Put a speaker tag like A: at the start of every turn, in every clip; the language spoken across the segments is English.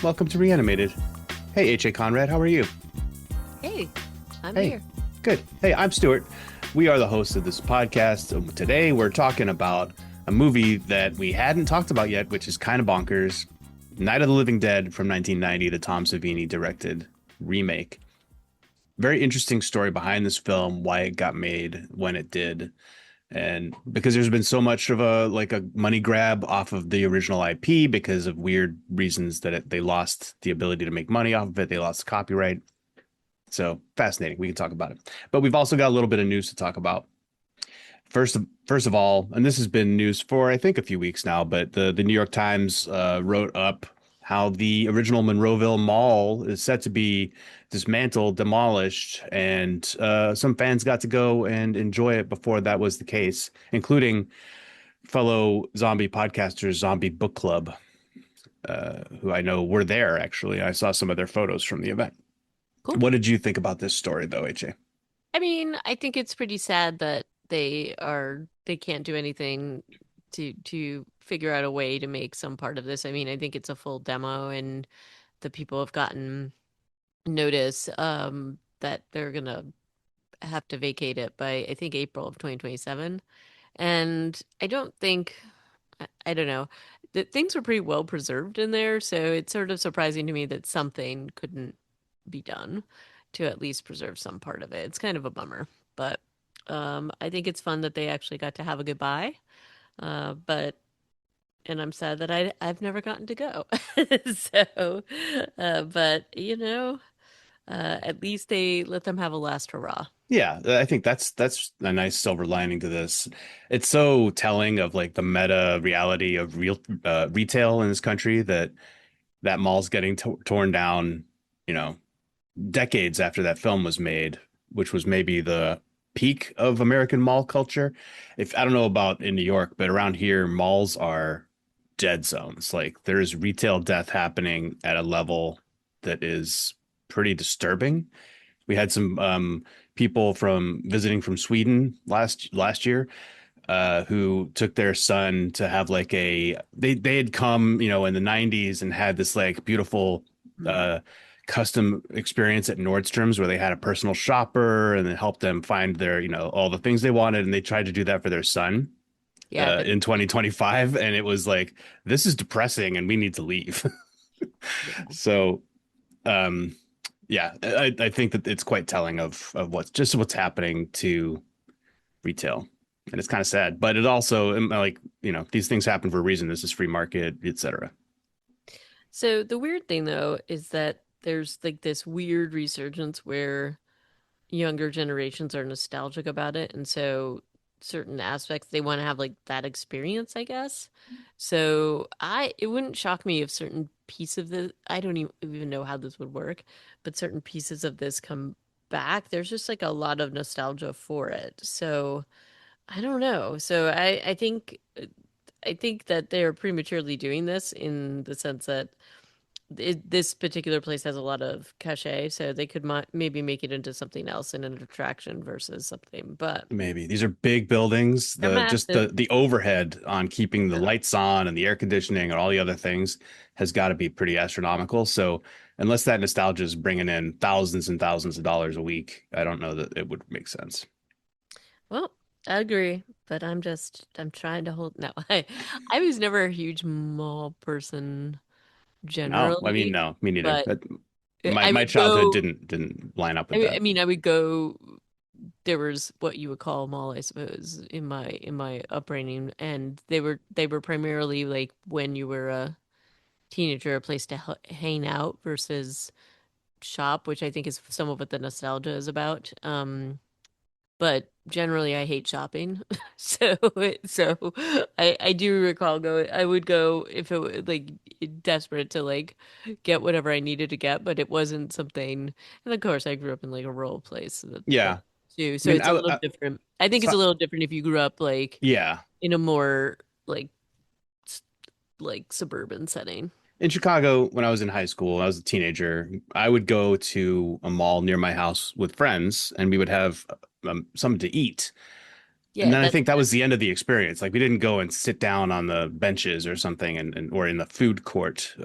A: Welcome to Reanimated. Hey, H.A. Conrad, how are you?
B: Hey, I'm
A: Hey,
B: here.
A: good. Hey, I'm Stuart. We are the hosts of this podcast. Today, we're talking about a movie that we hadn't talked about yet, which is kind of bonkers. Night of the Living Dead from 1990, the Tom Savini-directed remake. Very interesting story behind this film, why it got made when it did. And because there's been so much of a money grab off of the original IP because of weird reasons that they lost the ability to make money off of it. They lost copyright. So fascinating. We can talk about it. But we've also got a little bit of news to talk about. First of all, and this has been news for I think a few weeks now, but the New York Times wrote up how the original Monroeville Mall is set to be dismantled, demolished, and some fans got to go and enjoy it before that was the case, including fellow zombie podcasters, Zombie Book Club, who I know were there actually. I saw some of their photos from the event.
B: Cool.
A: What did you think about this story, though, AJ?
B: I mean, I think it's pretty sad that they can't do anything to figure out a way to make some part of this. I mean, I think it's a full demo and the people have gotten notice that they're gonna have to vacate it by I think April of 2027. And I don't think I don't know. The things were pretty well preserved in there, so it's sort of surprising to me that something couldn't be done to at least preserve some part of it. It's kind of a bummer, but I think it's fun that they actually got to have a goodbye. But and I'm sad that I've never gotten to go. So, but at least they let them have a last hurrah.
A: Yeah, I think that's a nice silver lining to this. It's so telling of like the meta reality of real retail in this country that that mall's getting torn down, you know, decades after that film was made, which was maybe the peak of American mall culture. If I don't know about in New York, but around here, malls are dead zones. Like there's retail death happening at a level that is pretty disturbing. We had some people from visiting from Sweden last year who took their son to have like they had come, in the 90s and had this like beautiful uh custom experience at Nordstrom's where they had a personal shopper and it helped them find their, all the things they wanted, and they tried to do that for their son
B: Yeah, I bet.
A: in 2025, and it was like, this is depressing and we need to leave.
B: Yeah.
A: So um yeah, I think that it's quite telling of what's happening to retail. And it's kind of sad, but it also like, these things happen for a reason. This is free market, etc.
B: So the weird thing though is that there's like this weird resurgence where younger generations are nostalgic about it, and so certain aspects they want to have like that experience, I guess. So I it wouldn't shock me if certain piece of the I don't even know how this would work, but certain pieces of this come back. There's just like a lot of nostalgia for it. So I don't know. So I think that they're prematurely doing this in the sense that this particular place has a lot of cachet, so they could maybe make it into something else in an attraction versus something. But
A: Maybe these are big buildings.
B: they're
A: The just
B: massive.
A: the overhead on keeping the
B: Yeah.
A: lights on and the air conditioning and all the other things has got to be pretty astronomical. So unless that nostalgia is bringing in thousands and thousands of dollars a week, I don't know that it would make sense.
B: Well, I agree, but I'm trying to hold no. I was never a huge mall person
A: No, I mean,
B: generally,
A: no, me neither.
B: but
A: But my
B: I
A: my
B: would
A: childhood
B: go.
A: didn't line up
B: I
A: with
B: mean,
A: that.
B: I mean, I would go. There was what you would call a mall, I suppose, in my upbringing, and they were primarily like when you were a teenager, a place to hang out versus shop, which I think is some of what the nostalgia is about. But generally, I hate shopping, so I do recall going. I would go if it was like desperate to like get whatever I needed to get, but it wasn't something. And of course, I grew up in like a rural place that
A: Yeah,
B: too,
A: I
B: so
A: mean,
B: it's a little different. I think it's
A: so,
B: a little different if you grew up like
A: yeah.
B: in a more like s- like suburban setting.
A: In Chicago, when I was in high school, I was a teenager, I would go to a mall near my house with friends and we would have something to eat. And
B: Yeah,
A: then I
B: that's
A: think that was the end of the experience. Like we didn't go and sit down on the benches or something, and or in the food court.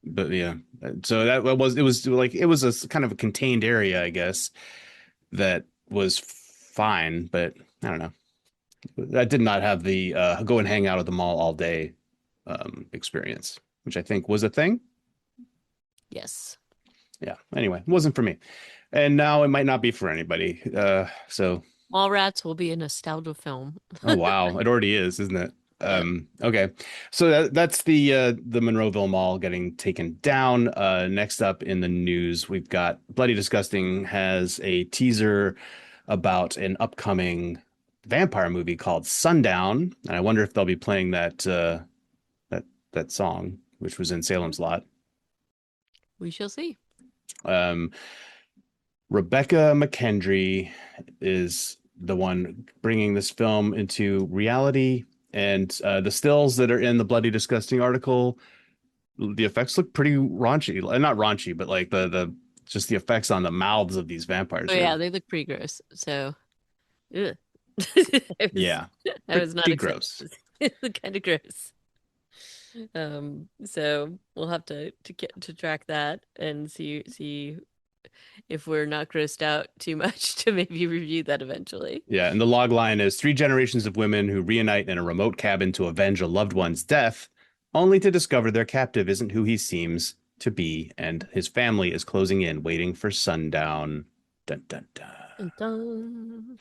A: but yeah, so that was like it was kind of a contained area, I guess, that was fine, but I don't know. I did not have the go and hang out at the mall all day experience, which I think was a thing.
B: Yes.
A: Yeah. Anyway, it wasn't for me, and now it might not be for anybody. So
B: Mallrats will be a nostalgia film.
A: oh wow, it already is, isn't it?
B: Yep.
A: Okay, so that's the Monroeville Mall getting taken down. Next up in the news, we've got Bloody Disgusting has a teaser about an upcoming vampire movie called Sundown, and I wonder if they'll be playing that that song, which was in Salem's Lot.
B: We shall see.
A: Um, Rebecca McKendry is the one bringing this film into reality, and the stills that are in the Bloody Disgusting article, the effects look pretty raunchy. Not raunchy, but like the just the effects on the mouths of these
B: Oh
A: vampires are
B: yeah, they look pretty gross. So, ugh. I was
A: yeah,
B: I was not
A: pretty
B: excited.
A: gross.
B: It looked kind of gross. So we'll have to track that and see if we're not grossed out too much to maybe review that eventually.
A: Yeah, and the log line is three generations of women who reunite in a remote cabin to avenge a loved one's death, only to discover their captive isn't who he seems to be, and his family is closing in, waiting for sundown. Dun, dun, dun.
B: Dun, dun.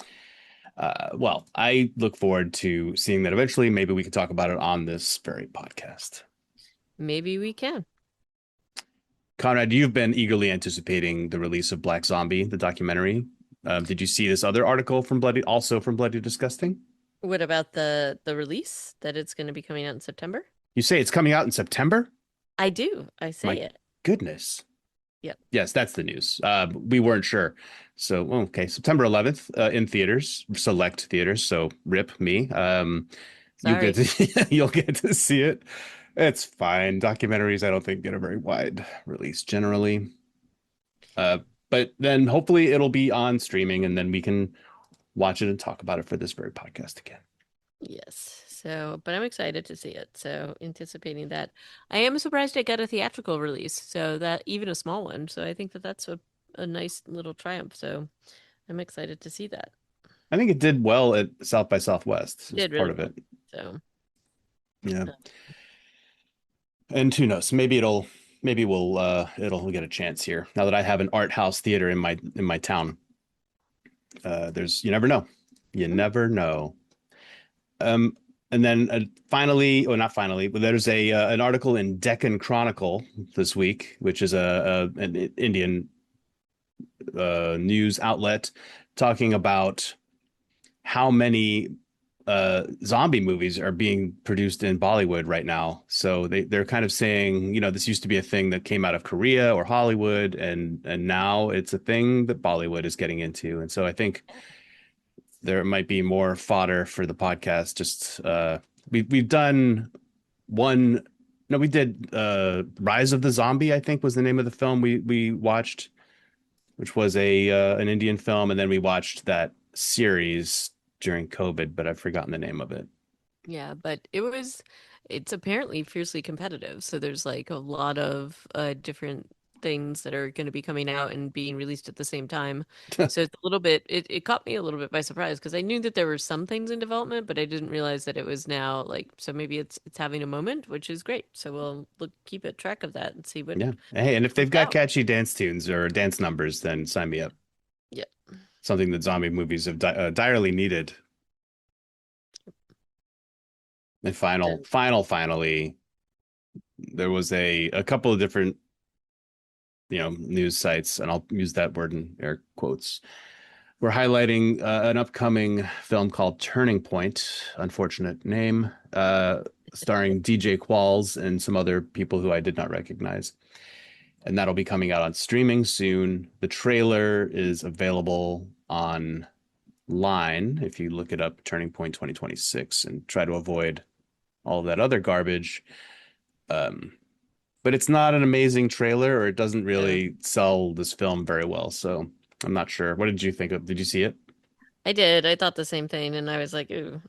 A: Well, I look forward to seeing that eventually. Maybe we could talk about it on this very podcast.
B: Maybe we can.
A: Conrad, you've been eagerly anticipating the release of Black Zombie, the documentary. Did you see this other article from also from Bloody Disgusting?
B: What about the release that it's going to be coming out in September?
A: You say it's coming out in September?
B: I do. I say
A: My
B: it.
A: goodness.
B: Yep.
A: Yes, that's the news. We weren't sure. So, okay, September 11th in theaters, select theaters. So, rip me. You get
B: Sorry.
A: to you'll get to see it. It's fine. Documentaries, I don't think get a very wide release generally. Uh, but then hopefully it'll be on streaming, and then we can watch it and talk about it for this very podcast again.
B: Yes. So, but I'm excited to see it. So, anticipating that. I am surprised it got a theatrical release. So that even a small one. So I think that that's a nice little triumph. So I'm excited to see that.
A: I think it did well at South by Southwest as
B: Did
A: part
B: really
A: of
B: well.
A: it.
B: So,
A: Yeah.
B: uh,
A: And who knows? Maybe we'll it'll get a chance here. Now that I have an art house theater in my town. There's you never know. You
B: hmm,
A: never know. Um and then finally, or not finally, but there's a an article in Deccan Chronicle this week, which is a an Indian news outlet talking about how many zombie movies are being produced in Bollywood right now. So they're kind of saying, this used to be a thing that came out of Korea or Hollywood, and now it's a thing that Bollywood is getting into. And so I think there might be more fodder for the podcast. Just we've done one. No, we did Rise of the Zombie, I think was the name of the film we watched, which was a an Indian film, and then we watched that series during COVID, but I've forgotten the name of it.
B: yeah, but it's apparently fiercely competitive. So there's like a lot of different things that are going to be coming out and being released at the same time. So it's a little bit, it caught me a little bit by surprise because I knew that there were some things in development, but I didn't realize that it was now like, so maybe it's having a moment, which is great. So we'll keep a track of that and see what
A: Yeah. Hey, and if they've
B: comes
A: got
B: out.
A: catchy dance tunes or dance numbers, then sign me up.
B: Yeah.
A: Something that zombie movies have direly needed. And
B: Then
A: finally, there was a couple of different, news sites, and I'll use that word in air quotes. We're highlighting an upcoming film called Turning Point, unfortunate name, starring DJ Qualls and some other people who I did not recognize. And that'll be coming out on streaming soon. The trailer is available online if you look it up, Turning Point 2026, and try to avoid all of that other garbage. Um, but it's not an amazing trailer, or it doesn't
B: uh,
A: really sell this film very well. So I'm not sure. What did you think of? Did you see it?
B: I did. I thought the same thing, and I was like, ooh,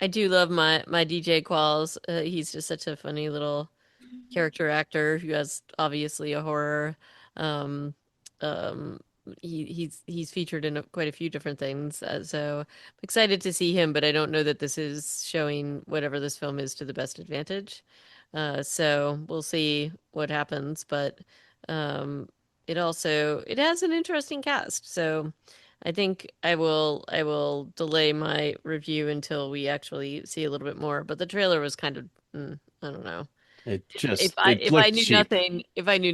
B: I do love my DJ Qualls. He's just such a funny little. character actor who has obviously a horror. Um, um, he's featured in quite a few different things, so I'm excited to see him. But I don't know that this is showing whatever this film is to the best advantage. So we'll see what happens. But um, it has an interesting cast. So I think I will delay my review until we actually see a little bit more. But the trailer was kind of I don't know.
A: it
B: If I
A: looked
B: knew
A: cheap.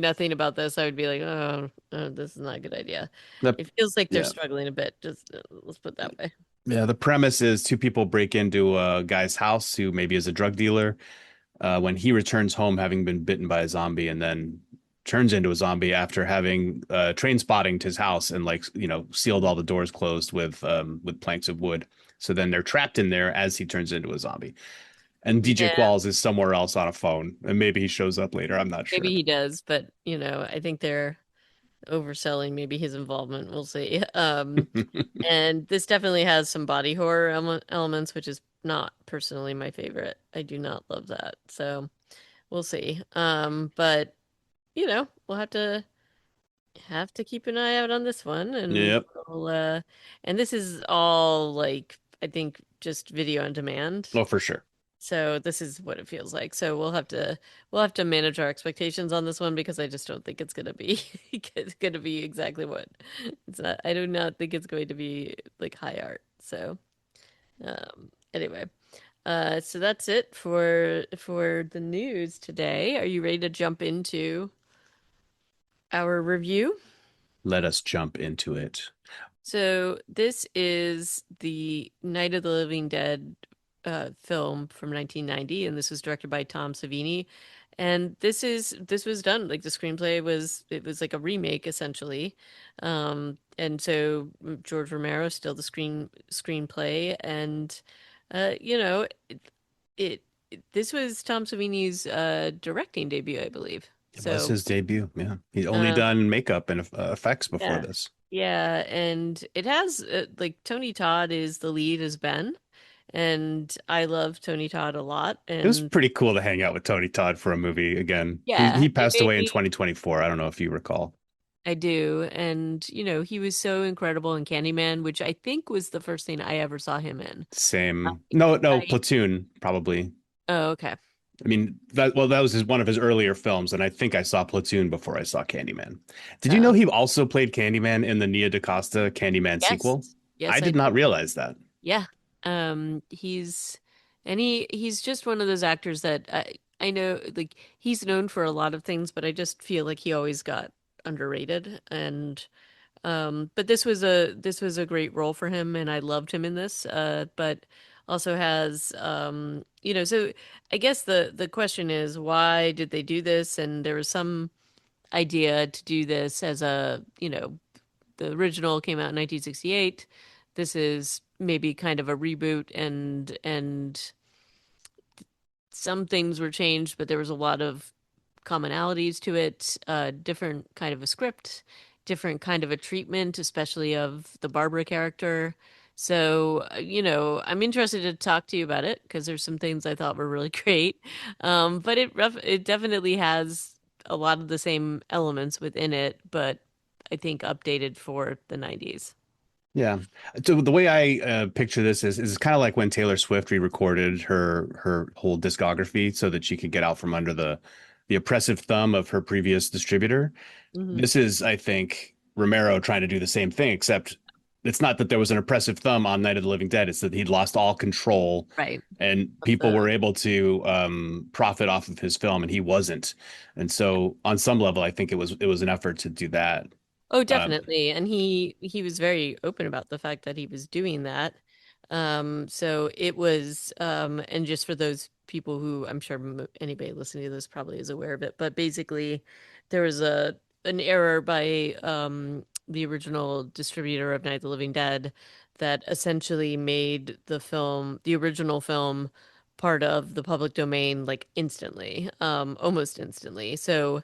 B: nothing about this, I would be like, oh, this is not a good idea.
A: The
B: It feels like they're
A: yeah.
B: struggling a bit. Just let's put it that way.
A: Yeah, the premise is two people break into a guy's house who maybe is a drug dealer. When he returns home having been bitten by a zombie and then turns into a zombie after having train spotting to his house and like sealed all the doors closed with planks of wood. So then they're trapped in there as he turns into a zombie. And DJ
B: Yeah,
A: Qualls is somewhere else on a phone, and maybe he shows up later. I'm not
B: maybe
A: sure.
B: he does, but I think they're overselling maybe his involvement. We'll see. And this definitely has some body horror elements, which is not personally my favorite. I do not love that. So we'll see. But we'll have to keep an eye out on this one, and
A: Yep.
B: and this is all like I think just video on demand.
A: Oh, for sure.
B: So this is what it feels like. So we'll have to manage our expectations on this one because I just don't think it's gonna be it's gonna be exactly what it's not. I do not think it's going to be like high art. So anyway, so that's it for the news today. Are you ready to jump into our review?
A: Let us jump into it.
B: So this is the Night of the Living Dead film from 1990, and this was directed by Tom Savini. And this was done like the screenplay was it was like a remake essentially. And so George Romero still the screenplay, and uh, you know it, it this was Tom Savini's directing debut, I believe.
A: It was
B: So
A: his debut. Yeah. He'd only
B: um,
A: done makeup and effects before
B: yeah.
A: this.
B: Yeah, and it has like Tony Todd is the lead as Ben, and I love Tony Todd a lot.
A: It was
B: And
A: pretty cool to hang out with Tony Todd for a movie again. He
B: yeah, it
A: passed
B: made
A: away in
B: me
A: 2024. I don't know if you recall.
B: I do. And he was so incredible in Candyman, which I think was the first thing I ever saw him in. I,
A: Same. No, no,
B: I
A: Platoon probably.
B: oh, okay.
A: I mean that was one of his earlier films, and I think I saw Platoon before I saw Candyman. Did you know
B: Uh,
A: he also played Candyman in the Nia DaCosta Candyman
B: yes.
A: sequel? I
B: Yes, I
A: did not
B: did.
A: realize that.
B: Yeah. He's and he's just one of those actors that I know like he's known for a lot of things, but I just feel like he always got underrated. And but this was a great role for him, and I loved him in this. But also has so I guess the question is why did they do this? And there was some idea to do this as the original came out in 1968. This is maybe kind of a reboot, and some things were changed, but there was a lot of commonalities to it, different kind of a script, different kind of a treatment, especially of the Barbara character. So, I'm interested to talk to you about it because there's some things I thought were really great. But it definitely has a lot of the same elements within it, but I think updated for the 90s.
A: Yeah. So the way I picture this is kind of like when Taylor Swift re-recorded her whole discography so that she could get out from under the oppressive thumb of her previous distributor.
B: Hmm.
A: This is, I think, Romero trying to do the same thing, except it's not that there was an oppressive thumb on Night of the Living Dead. It's that he'd lost all control
B: Right.
A: and
B: Of
A: people were
B: the
A: able to profit off of his film and he wasn't. And so on some level, I think it was an effort to do that.
B: Oh,
A: Um,
B: definitely. And he was very open about the fact that he was doing that. So it was and just for those people who I'm sure anybody listening to this probably is aware of it, but basically there was a an error by the original distributor of Night of the Living Dead that essentially made the original film part of the public domain like instantly, almost instantly. So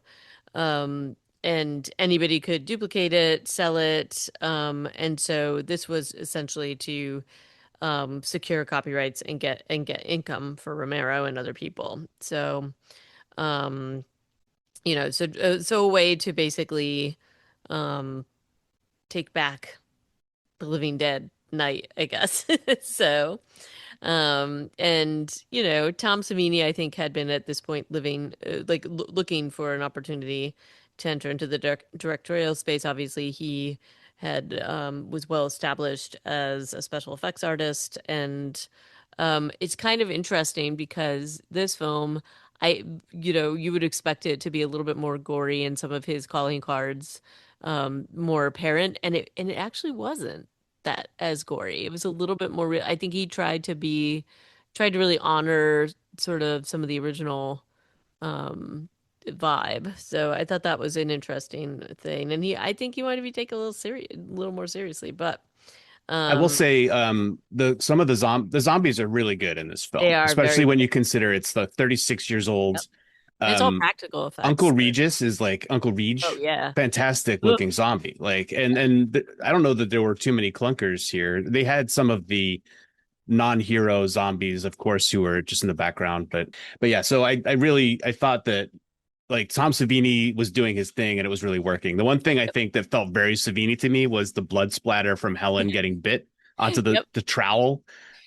B: um, and anybody could duplicate it, sell it, and so this was essentially to secure copyrights and get income for Romero and other people. So Um, so a way to basically um take back the Living Dead night, I guess. So, and Tom Savini, I think, had been at this point living, like looking for an opportunity to enter into the directorial space. Obviously, he had was well established as a special effects artist, and it's kind of interesting because this film, you would expect it to be a little bit more gory and some of his calling cards more apparent, and it actually wasn't that as gory. It was a little bit more real. I think he tried to really honor sort of some of the original vibe. So I thought that was an interesting thing. And I think he wanted to be taken a little more seriously, but
A: I will
B: um
A: say the some of the zombies are really good in this
B: they
A: film,
B: are
A: especially
B: very
A: when you
B: good.
A: consider it's the 36 years
B: Yep.
A: old.
B: And it's all
A: Um,
B: practical
A: Uncle
B: effects.
A: Regis is like Uncle Reg,
B: Oh yeah.
A: fantastic
B: Ugh.
A: looking zombie. Like, and I don't know that there were too many clunkers here. They had some of the non-hero zombies, of course, who were just in the background, but yeah. So I thought that like Tom Savini was doing his thing and it was really working. The one thing I think that felt very Savini to me was the blood splatter from Helen getting bit onto
B: Yep.
A: the trowel.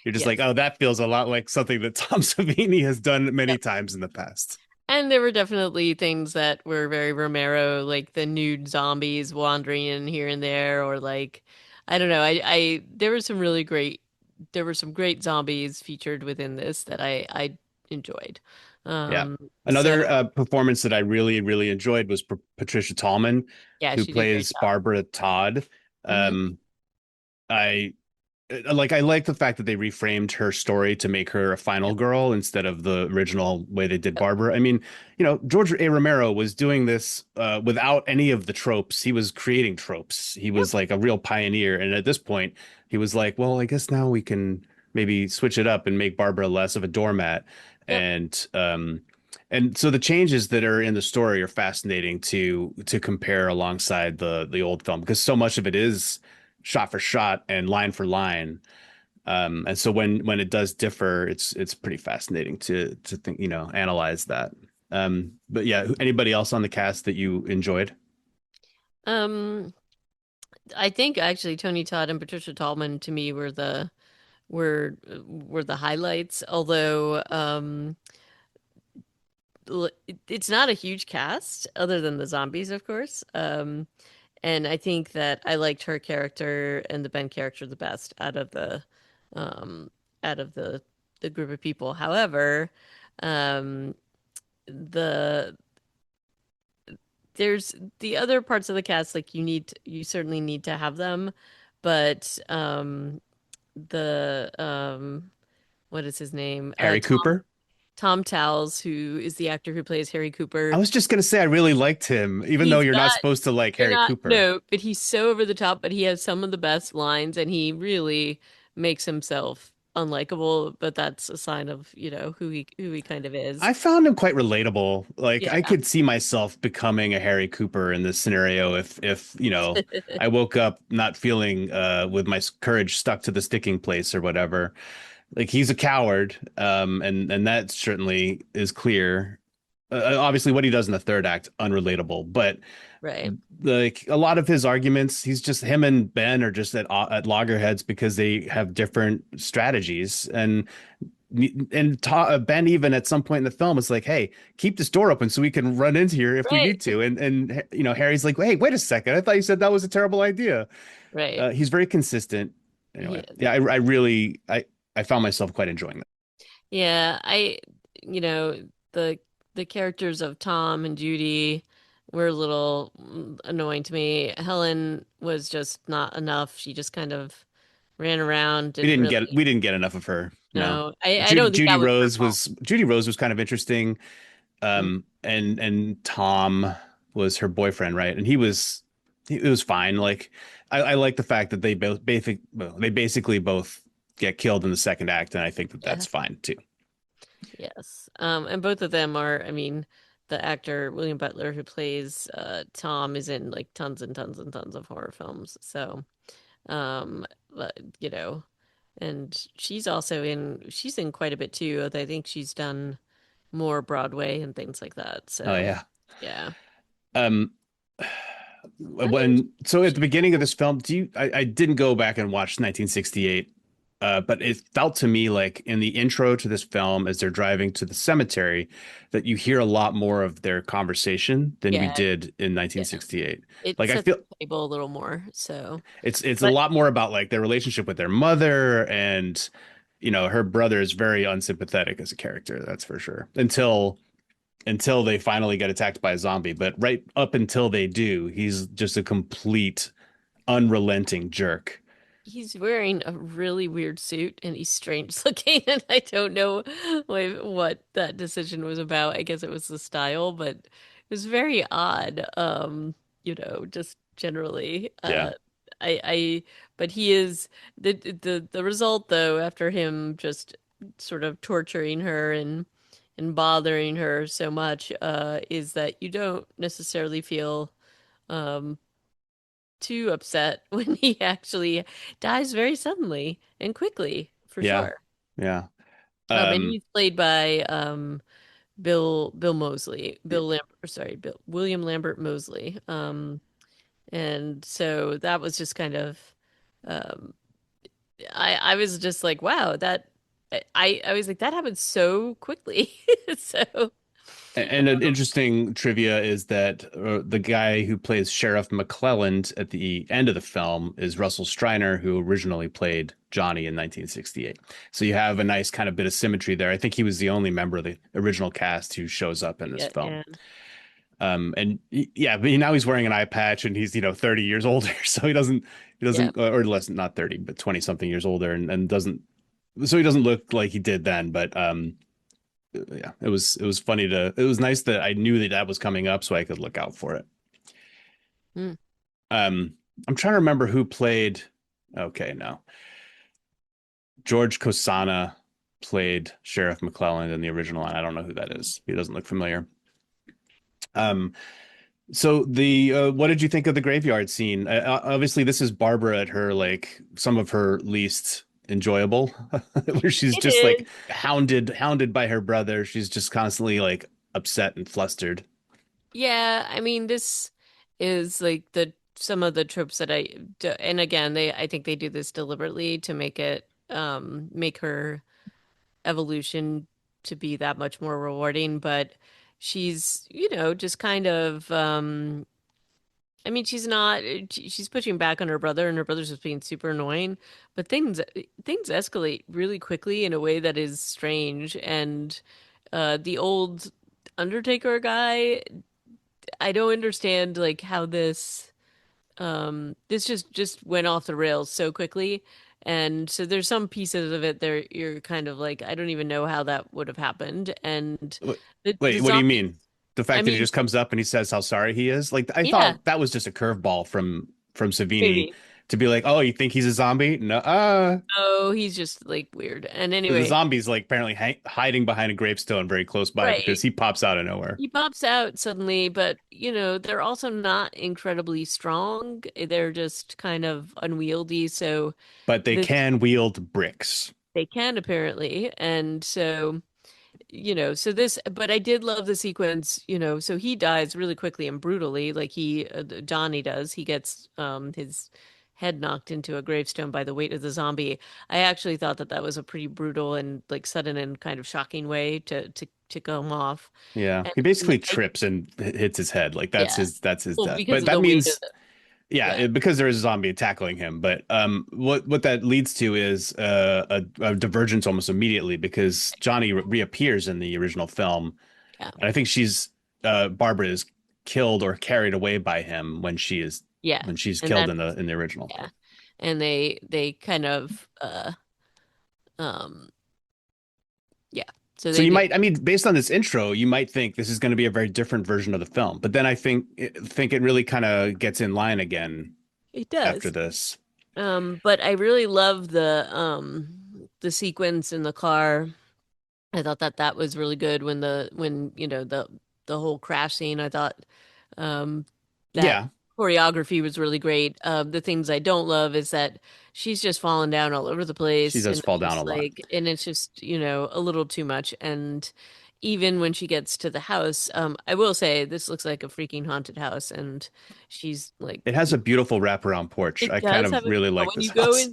A: You're just like,
B: Yes.
A: oh, that feels a lot like something that Tom Savini has done many times in the past.
B: And there were definitely things that were very Romero, like the nude zombies wandering in here and there, or like, I don't know. There were there were some great zombies featured within this that I enjoyed.
A: Yeah.
B: So
A: Another performance that I really, really enjoyed was Patricia Tallman,
B: yeah,
A: who
B: she did a great
A: plays
B: job.
A: Barbara Todd.
B: Hmm.
A: Um, I I like the fact that they reframed her story to make her a final
B: Yep.
A: girl instead of the original way they did
B: Yep.
A: Barbara. I mean, George A. Romero was doing this without any of the tropes. He was creating tropes. He
B: Yep.
A: was like a real pioneer. And at this point, he was like, well, I guess now we can maybe switch it up and make Barbara less of a doormat.
B: Yep.
A: And so the changes that are in the story are fascinating to compare alongside the old film because so much of it is shot for shot and line for line. And so when it does differ, it's pretty fascinating to think, analyze that. But yeah, anybody else on the cast that you enjoyed?
B: Um, I think actually Tony Todd and Patricia Tallman to me were the highlights. Although it's not a huge cast other than the zombies, of course. And I think that I liked her character and the Ben character the best um, out of the group of people. However, um, the there's the other parts of the cast like you certainly need to have them, but the what is his name?
A: Harry Cooper?
B: Tom Towles, who is the actor who plays Harry
A: I
B: Cooper.
A: was just gonna say I really liked him, even though
B: He's
A: you're not
B: got
A: supposed to like
B: You're
A: Harry
B: not,
A: Cooper.
B: no, but he's so over the top, but he has some of the best lines and he really makes himself unlikable, but that's a sign of, who he kind of is.
A: I found him quite relatable. Like
B: Yeah.
A: I could see myself becoming a Harry Cooper in this scenario if I woke up not feeling with my courage stuck to the sticking place or whatever. Like he's a coward, and that certainly is clear. Obviously, what he does in the third act, unrelatable. But
B: Right.
A: like a lot of his arguments, he's just him and Ben are just at loggerheads because they have different strategies. Ben even at some point in the film is like, "Hey, keep this door open so we can run into here if we
B: Right.
A: need to." And Harry's like, "Hey, wait a second! I thought you said that was a terrible idea."
B: Right.
A: He's very consistent.
B: He
A: Anyway,
B: is.
A: yeah, I really I found myself quite enjoying that.
B: Yeah, you know, the the characters of Tom and Judy were a little annoying to me. Helen was just not enough. She just kind of ran around, didn't really,
A: We didn't get enough of her. No.
B: no. I don't think that was her fault.
A: Judy Rose was kind of interesting.
B: Mm.
A: And Tom was her boyfriend, right? And it was fine. Like I like the fact that they basically both get killed in the second act, and I think that
B: Yeah.
A: that's fine too.
B: Yes. And both of them are, I mean, the actor William Butler who plays Tom is in like tons and tons and tons of horror films. So, but, and she's in quite a bit too. I think she's done more Broadway and things like that.
A: Oh
B: So
A: yeah.
B: yeah.
A: Um,
B: I mean,
A: when so at the
B: she's
A: beginning of this film, I didn't go back and watch 1968, but it felt to me like in the intro to this film, as they're driving to the cemetery, that you hear a lot more of their conversation than we
B: yeah,
A: did in
B: yeah.
A: 1968.
B: It
A: Like I
B: sets
A: feel
B: the table a little more. So,
A: it's a
B: but
A: lot more about like their relationship with their mother, and her brother is very unsympathetic as a character, that's for sure. Until they finally get attacked by a zombie. But right up until they do, he's just a complete unrelenting jerk.
B: he's wearing a really weird suit and he's strange looking, and I don't know what that decision was about. I guess it was the style, but it was very odd. Just generally.
A: Yeah.
B: I but he is the result though, after him just sort of torturing her and bothering her so much, is that you don't necessarily feel um too upset when he actually dies very suddenly and quickly, for
A: Yeah.
B: sure.
A: Yeah.
B: And
A: Um
B: he's played by Bill Mosley, Bill Lambert, sorry, Bill William Lambert Mosley. And so that was just kind of um I was just like, wow, that I was like, that happened so quickly. So
A: and an interesting trivia is that the guy who plays Sheriff McClelland at the end of the film is Russell Streiner, who originally played Johnny in 1968. So you have a nice kind of bit of symmetry there. I think he was the only member of the original cast who shows up in this
B: yeah,
A: film.
B: yeah,
A: Yeah, but now he's wearing an eye patch and he's 30 years older, so he
B: yeah.
A: doesn't, or less, not 30, but 20 something years older, and doesn't, so he doesn't look like he did then. But yeah, it was funny it was nice that I knew that that was coming up so I could look out for it.
B: Mm.
A: Um, I'm trying to remember who played. Okay, no, George Kosana played Sheriff McClelland in the original, and I don't know who that is. He doesn't look familiar. Um, So the what did you think of the graveyard scene? Obviously, this is Barbara at her like some of her least enjoyable, where she's
B: It
A: just like
B: is.
A: hounded by her brother. She's just constantly like upset and flustered.
B: Yeah, I mean, this is like the some of the tropes that and again, I think they do this deliberately to make her evolution to be that much more rewarding, but she's, just kind of I mean, she's not she's pushing back on her brother, and her brother's just being super annoying, but things escalate really quickly in a way that is strange. And the old Undertaker guy, I don't understand like how this just went off the rails so quickly. And so there's some pieces of it there you're kind of like, I don't even know how that would have happened. And
A: Wait,
B: the
A: wait, what do you
B: zombies,
A: mean? The
B: I
A: fact that he
B: mean,
A: just comes up and he says how sorry he is? Like I
B: yeah,
A: thought that was just a curveball from Savini
B: maybe.
A: to be like, oh, you think he's a zombie? No,
B: Oh, he's just like weird. And
A: the
B: anyway,
A: zombie's like apparently hiding behind a gravestone very close by because
B: right.
A: he pops out of nowhere.
B: He pops out suddenly, but they're also not incredibly strong. They're just kind of unwieldy. So
A: But they
B: this
A: can wield bricks.
B: they can apparently. And so so this, but I did love the sequence, so he dies really quickly and brutally, like Johnny does. He gets his head knocked into a gravestone by the weight of the zombie. I actually thought that that was a pretty brutal and like sudden and kind of shocking way to come off.
A: Yeah,
B: And
A: he basically
B: I,
A: trips and hits his head. Like that's
B: yeah,
A: his
B: well,
A: death.
B: because
A: But
B: of
A: that
B: the weight of
A: means, yeah,
B: yeah,
A: because there is a zombie tackling him. But what that leads to is a divergence almost immediately because Johnny reappears in the original film,
B: yeah,
A: and I think Barbara is killed or carried away by him
B: yeah,
A: when she's
B: and
A: killed
B: that,
A: in the original.
B: yeah, and they kind of um yeah, so
A: So
B: they
A: you
B: do.
A: might, I mean, based on this intro, you might think this is going to be a very different version of the film. But then I think it really kind of gets in line again
B: It
A: after
B: does.
A: this.
B: But I really love the sequence in the car. I thought that that was really good when the whole crash scene. I thought um that
A: Yeah,
B: choreography was really great. The things I don't love is that she's just falling down all over the
A: she
B: place,
A: does
B: and
A: fall down a lot.
B: it's just, a little too much. And even when she gets to the house, I will say this looks like a freaking haunted house, and she's like,
A: It has a beautiful wraparound porch.
B: it
A: I kind
B: does
A: of
B: have it,
A: really
B: but
A: like
B: when you
A: this
B: go
A: house.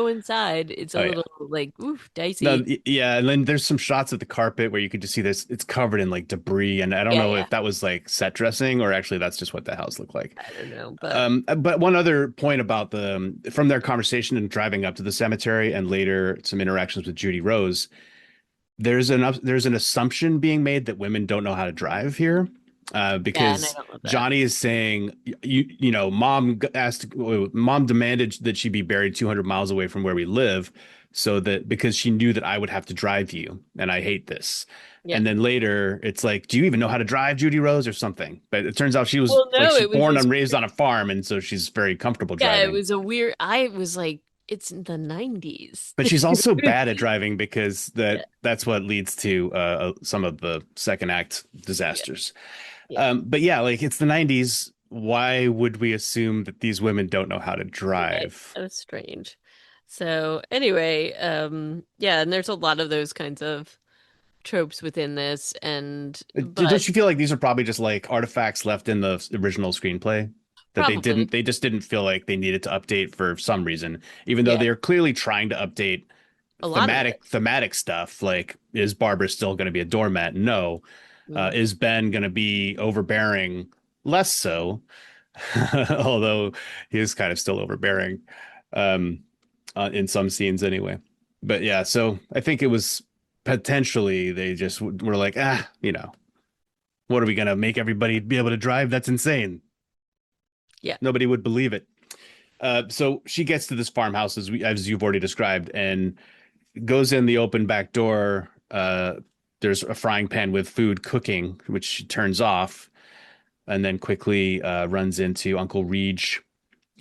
B: inside, it's a
A: Oh yeah.
B: little like oof,
A: No,
B: dicey.
A: yeah, and then there's some shots of the carpet where you could just see this. It's covered in like debris, and I don't
B: Yeah,
A: know
B: yeah.
A: if that was like set dressing or actually that's just what the house looked like.
B: I don't know, but
A: But one other point about from their conversation and driving up to the cemetery, and later some interactions with Judy Rose, there's an assumption being made that women don't know how to drive here,
B: yeah, and I
A: because
B: don't love that.
A: Johnny is saying, mom demanded that she be buried 200 miles away from where we live, so that because she knew that I would have to drive you, and I hate this.
B: Yeah.
A: And then later, it's like, do you even know how to drive, Judy Rose, or something? But it turns out she was
B: Well,
A: like
B: no,
A: she's
B: it was
A: born
B: this
A: and raised
B: weird.
A: on a farm, and so she's very comfortable
B: Yeah, it
A: driving.
B: was a weird. I was like, it's in the 90s.
A: But she's also bad at driving because
B: Yeah,
A: that's what leads to some of the second act
B: yeah,
A: disasters.
B: yeah.
A: But yeah, like it's the 90s. Why would we assume that these women don't know how to
B: Right.
A: drive?
B: That was strange. So anyway, yeah, and there's a lot of those kinds of tropes within this, and but
A: Don't you feel like these are probably just like artifacts left in the original screenplay that
B: probably
A: they just didn't feel like they needed to update for some reason, even though
B: yeah,
A: they're clearly trying to update
B: a lot of it.
A: thematic stuff. Like, is Barbara still going to be a doormat? No.
B: Mm.
A: Is Ben going to be overbearing? Less so, although he is kind of still overbearing, um, in some scenes anyway. But yeah, so I think it was potentially they just were like, what are we gonna make everybody be able to drive? That's insane.
B: Yeah,
A: Nobody would believe it. So she gets to this farmhouse as you've already described, and goes in the open back door. There's a frying pan with food cooking, which she turns off, and then quickly runs into Uncle Reed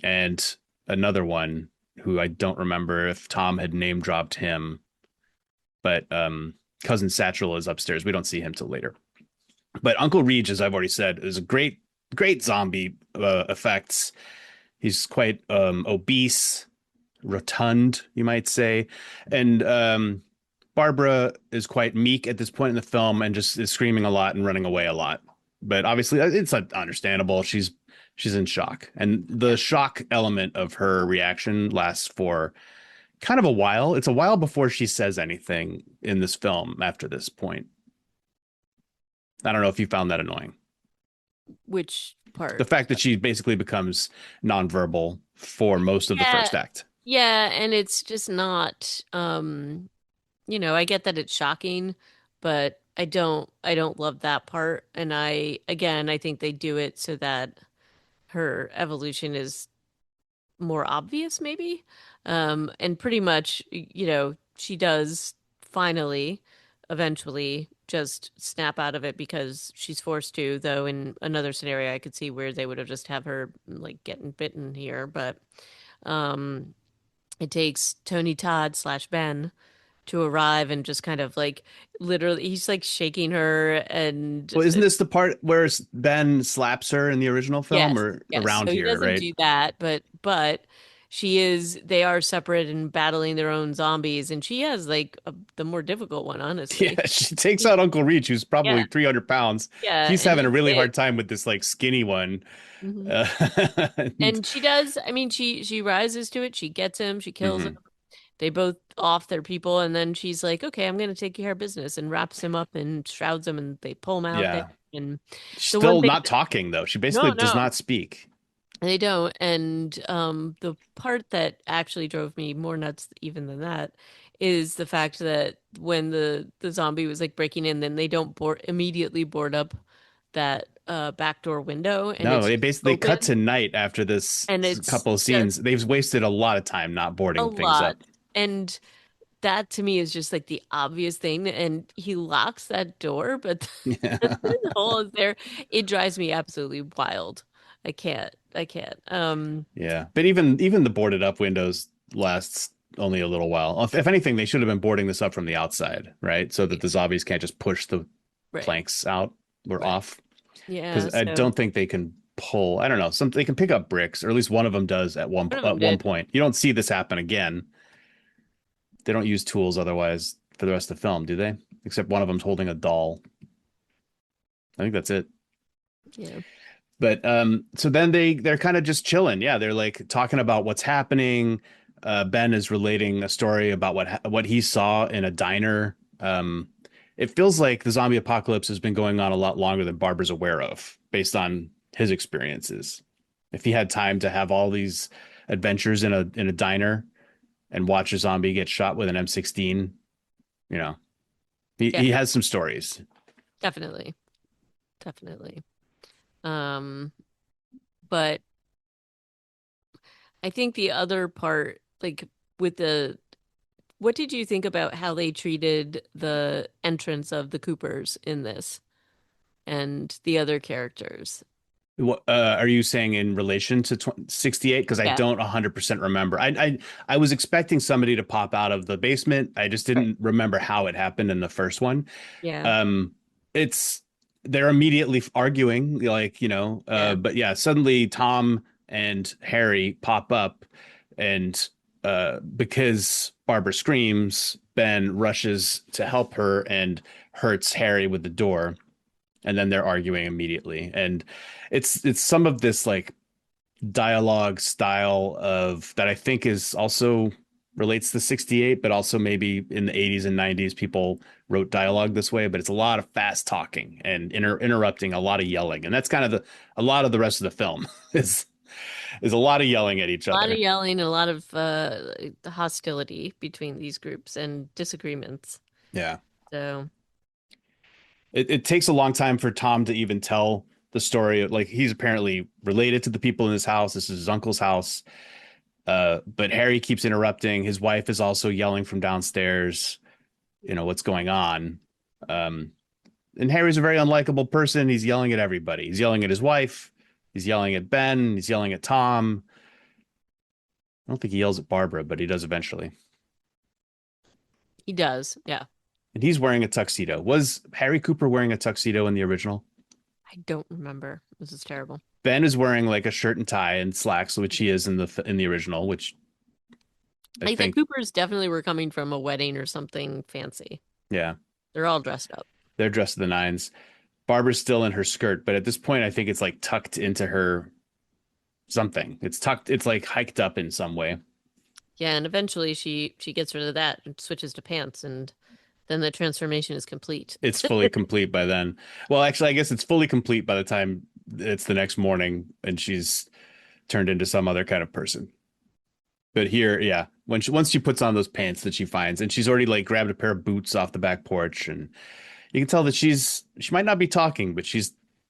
A: and another one who I don't remember if Tom had name dropped him, but cousin Satchel is upstairs. We don't see him till later. But Uncle Reed, as I've already said, is a great zombie effects. He's quite obese, rotund, you might say, and Barbara is quite meek at this point in the film and just is screaming a lot and running away a lot. But obviously, it's understandable. She's in shock, and the
B: yeah.
A: shock element of her reaction lasts for kind of a while. It's a while before she says anything in this film after this point. I don't know if you found that annoying.
B: Which
A: The
B: part?
A: fact that she basically becomes nonverbal for most of the
B: Yeah,
A: first act.
B: yeah, and it's just not I get that it's shocking, but I don't love that part. And I think they do it so that her evolution is more obvious, maybe. And pretty much, she does finally, eventually just snap out of it because she's forced to, though in another scenario I could see where they would have just have her like getting bitten here. But um it takes Tony Todd slash Ben to arrive and just kind of like literally he's like shaking her and
A: Well, isn't this the part where Ben slaps her in the original film
B: yes,
A: or
B: yes.
A: around
B: So he
A: here,
B: doesn't
A: right?
B: do that, but they are separate and battling their own zombies, and she has like the more difficult one, honestly.
A: Yeah, she takes out Uncle Reach, who's
B: Yeah,
A: probably 300 pounds.
B: yeah,
A: He's
B: and
A: having a
B: he's
A: really
B: big.
A: hard time with this like skinny one.
B: Hmm.
A: Uh, and,
B: And she does, I mean, she rises to it, she gets him, she kills him.
A: mhm.
B: They both off their people, and then she's like, "Okay, I'm gonna take care of business," and wraps him up and shrouds him, and they pull him out there.
A: Yeah.
B: And
A: She's
B: the one
A: still
B: thing
A: not
B: that,
A: talking though. She basically
B: no,
A: does
B: no,
A: not speak.
B: they don't. And the part that actually drove me more nuts even than that is the fact that when the zombie was like breaking in, then they don't immediately board up that backdoor window, and
A: No,
B: it's
A: they
B: just
A: basically cut
B: open,
A: to night after this
B: and it's
A: couple of
B: just
A: scenes. They've wasted a lot of time not
B: a
A: boarding things
B: lot.
A: up.
B: And that to me is just like the obvious thing. And he locks that door, but the
A: Yeah.
B: hole is there. It drives me absolutely wild. I can't.
A: Yeah. But even the boarded up windows lasts only a little while. If anything, they should have been boarding this up from the outside, right? So that the zombies can't just push the
B: Right,
A: planks out or
B: right.
A: off.
B: Yeah,
A: Because I
B: so
A: don't think they can pull. I don't know. They can pick up bricks, or at least one of them does
B: one of them
A: at one
B: did.
A: point. You don't see this happen again. They don't use tools otherwise. for the rest of the film, do they? Except one of them's holding a doll. I think that's it.
B: Yeah.
A: But so then they're kind of just chilling. Yeah, they're like talking about what's happening. Ben is relating a story about what he saw in a diner. It feels like the zombie apocalypse has been going on a lot longer than Barbara's aware of, based on his experiences. If he had time to have all these adventures in a diner and watch a zombie get shot with an M16, you know,
B: Yeah,
A: he has some stories.
B: definitely. Definitely. Um, but I think the other part, like with the, what did you think about how they treated the entrance of the Coopers in this and the other characters?
A: What are you saying in relation to 68? Because I
B: Yeah.
A: don't 100% remember. I was expecting somebody to pop out of the basement. I just
B: Right.
A: didn't remember how it happened in the first one.
B: Yeah.
A: Um, it's they're immediately arguing, like,
B: Yeah.
A: but yeah, suddenly Tom and Harry pop up, and because Barbara screams, Ben rushes to help her and hurts Harry with the door, and then they're arguing immediately. And it's some of this like dialogue style of that I think is also relates to 68, but also maybe in the 80s and 90s people wrote dialogue this way, but it's a lot of fast talking and interrupting, a lot of yelling. And that's kind of a lot of the rest of the film is a lot of yelling at each
B: A lot of
A: other.
B: yelling and a lot of hostility between these groups and disagreements.
A: Yeah.
B: So,
A: It takes a long time for Tom to even tell the story. Like, he's apparently related to the people in his house. This is his uncle's house. But Harry keeps interrupting. His wife is also yelling from downstairs, what's going on. Um, and Harry's a very unlikable person. He's yelling at everybody. He's yelling at his wife. He's yelling at Ben. He's yelling at Tom. I don't think he yells at Barbara, but he does eventually.
B: he does. Yeah.
A: And he's wearing a tuxedo. Was Harry Cooper wearing a tuxedo in the original?
B: I don't remember. This is terrible.
A: Ben is wearing like a shirt and tie and slacks, which he is in the original, which I
B: Like the
A: think,
B: Coopers definitely were coming from a wedding or something fancy.
A: yeah,
B: They're all dressed up.
A: they're dressed to the nines. Barbara's still in her skirt, but at this point, I think it's like tucked into her something. It's tucked, it's like hiked up in some way.
B: Yeah, and eventually she gets rid of that and switches to pants, and then the transformation is complete.
A: It's fully complete by then. Well, actually, I guess it's fully complete by the time it's the next morning and she's turned into some other kind of person. But here, yeah, once she puts on those pants that she finds, and she's already like grabbed a pair of boots off the back porch, and you can tell that she might not be talking, but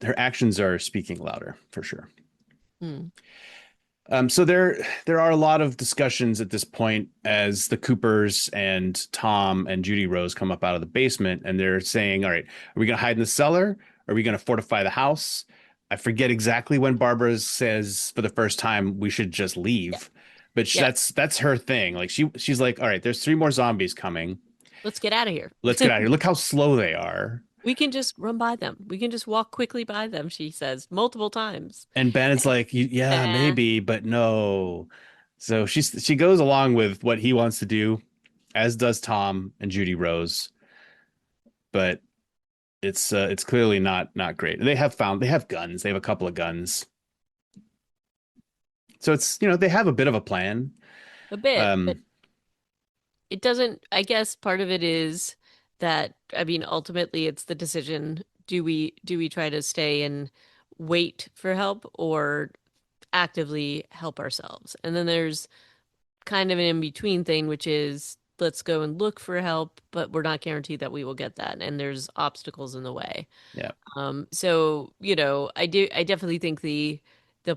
A: her actions are speaking louder for sure.
B: Hmm.
A: So there are a lot of discussions at this point as the Coopers and Tom and Judy Rose come up out of the basement, and they're saying, "All right, are we going to hide in the cellar? Are we going to fortify the house?" I forget exactly when Barbara says for the first time we should just
B: Yeah.
A: leave, but
B: Yeah.
A: that's her thing. Like she's like, "All right, there's three more zombies coming.
B: Let's get out of here.
A: Let's get out of here. Look how slow they are."
B: We can just run by them. We can just walk quickly by them, she says multiple times.
A: And Ben is like, "Yeah,
B: Eh,
A: maybe, but no." So she goes along with what he wants to do, as does Tom and Judy Rose, but it's clearly not great. They have guns. They have a couple of guns. So it's, they have a bit of a plan.
B: a bit, but
A: Um
B: it doesn't, I guess part of it is that, I mean, ultimately it's the decision. Do we try to stay and wait for help or actively help ourselves? And then there's kind of an in-between thing, which is let's go and look for help, but we're not guaranteed that we will get that. And there's obstacles in the way.
A: yeah.
B: So, I definitely think the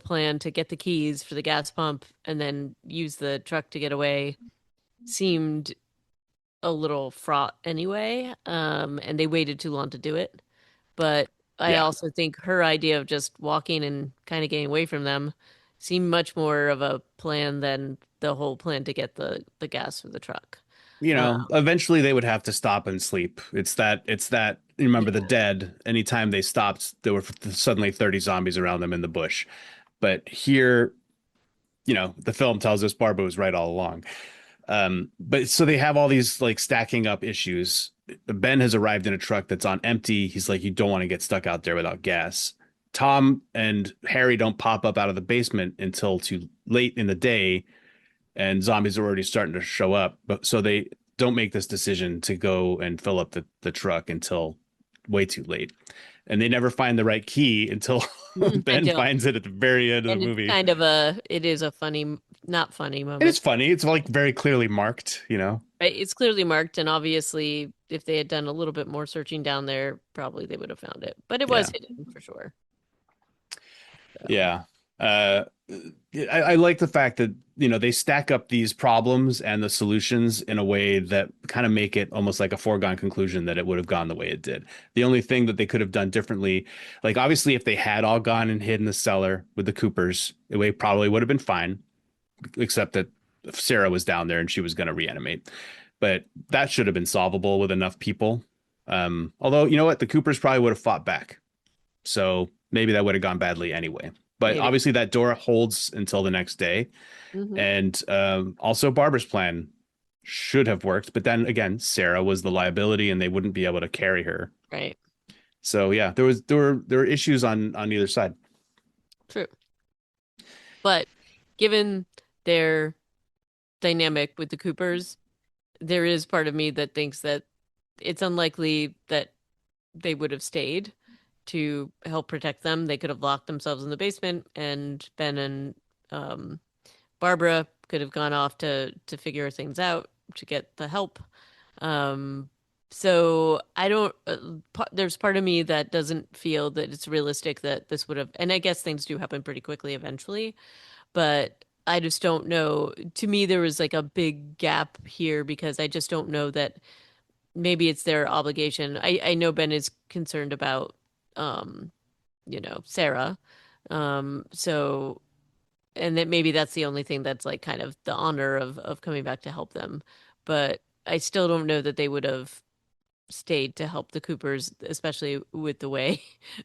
B: plan to get the keys for the gas pump and then use the truck to get away seemed a little fraught anyway. And they waited too long to do it. But I
A: Yeah.
B: also think her idea of just walking and kind of getting away from them seemed much more of a plan than the whole plan to get the gas for the truck. Uh,
A: Eventually they would have to stop and sleep. It's that you remember the
B: yeah,
A: dead, anytime they stopped, there were suddenly 30 zombies around them in the bush. But here, the film tells us Barbara was right all along. But so they have all these like stacking up issues. Ben has arrived in a truck that's on empty. He's like, you don't want to get stuck out there without gas. Tom and Harry don't pop up out of the basement until too late in the day, and zombies are already starting to show up. But so they don't make this decision to go and fill up the truck until way too late. And they never find the right key until
B: I
A: Ben
B: don't.
A: finds it at the very end of the
B: And it's
A: movie.
B: kind of it is a funny, not funny
A: And it's
B: moment.
A: funny. It's like very clearly marked, you know?
B: Right? It's clearly marked, and obviously, if they had done a little bit more searching down there, probably they would have found it. But it was
A: Yeah.
B: hidden for sure. So,
A: Yeah. Uh, I like the fact that, they stack up these problems and the solutions in a way that kind of make it almost like a foregone conclusion that it would have gone the way it did. The only thing that they could have done differently, like obviously if they had all gone and hid in the cellar with the Coopers, it probably would have been fine, except that Sarah was down there and she was going to reanimate. But that should have been solvable with enough people. Although, you know what? The Coopers probably would have fought back. So maybe that would have gone badly anyway. But
B: maybe.
A: obviously, that door holds until the next day.
B: Hmm.
A: And also, Barbara's plan should have worked. But then again, Sarah was the liability and they wouldn't be able to carry her.
B: Right.
A: So yeah, there were issues on either side.
B: True. But given their dynamic with the Coopers, there is part of me that thinks that it's unlikely that they would have stayed to help protect them. They could have locked themselves in the basement, and Ben and um, Barbara could have gone off to figure things out to get the help. Um, so I don't. There's part of me that doesn't feel that it's realistic that this would have. And I guess things do happen pretty quickly eventually, but I just don't know. To me, there was like a big gap here because I just don't know that maybe it's their obligation. I know Ben is concerned about um, Sarah. So and that maybe that's the only thing that's like kind of the honor of coming back to help them. But I still don't know that they would have stayed to help the Coopers, especially with the way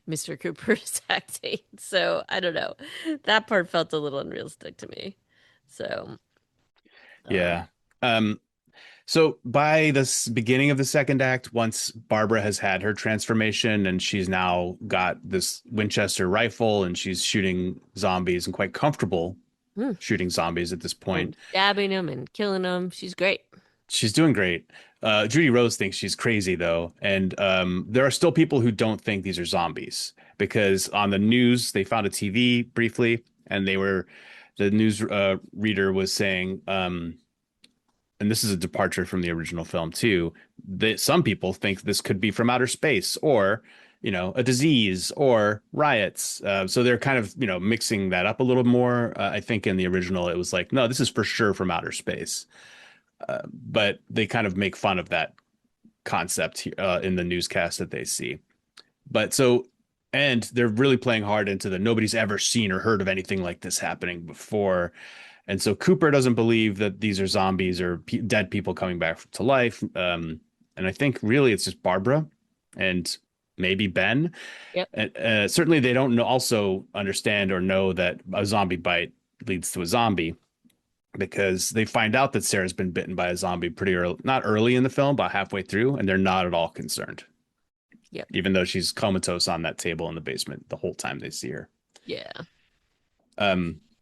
B: Mr. Cooper is acting. So I don't know. That part felt a little unrealistic to me. So, um,
A: Yeah. Um, so by this beginning of the second act, once Barbara has had her transformation and she's now got this Winchester rifle and she's shooting zombies and quite comfortable
B: mm,
A: shooting zombies at this point,
B: and stabbing them and killing them. She's great.
A: she's doing great. Judy Rose thinks she's crazy though, and there are still people who don't think these are zombies because on the news they found a TV briefly, and the news reader was saying, and this is a departure from the original film too, that some people think this could be from outer space or a disease or riots. So they're kind of mixing that up a little more. I think in the original it was like, no, this is for sure from outer space. But they kind of make fun of that concept in the newscast that they see. But so, and they're really playing hard into the nobody's ever seen or heard of anything like this happening before. And so Cooper doesn't believe that these are zombies or dead people coming back to life. And I think really it's just Barbara and maybe Ben.
B: Yep.
A: And certainly they don't also understand or know that a zombie bite leads to a zombie because they find out that Sarah's been bitten by a zombie pretty early, not early in the film, but halfway through, and they're not at all concerned,
B: Yep.
A: even though she's comatose on that table in the basement the whole time they see her.
B: Yeah.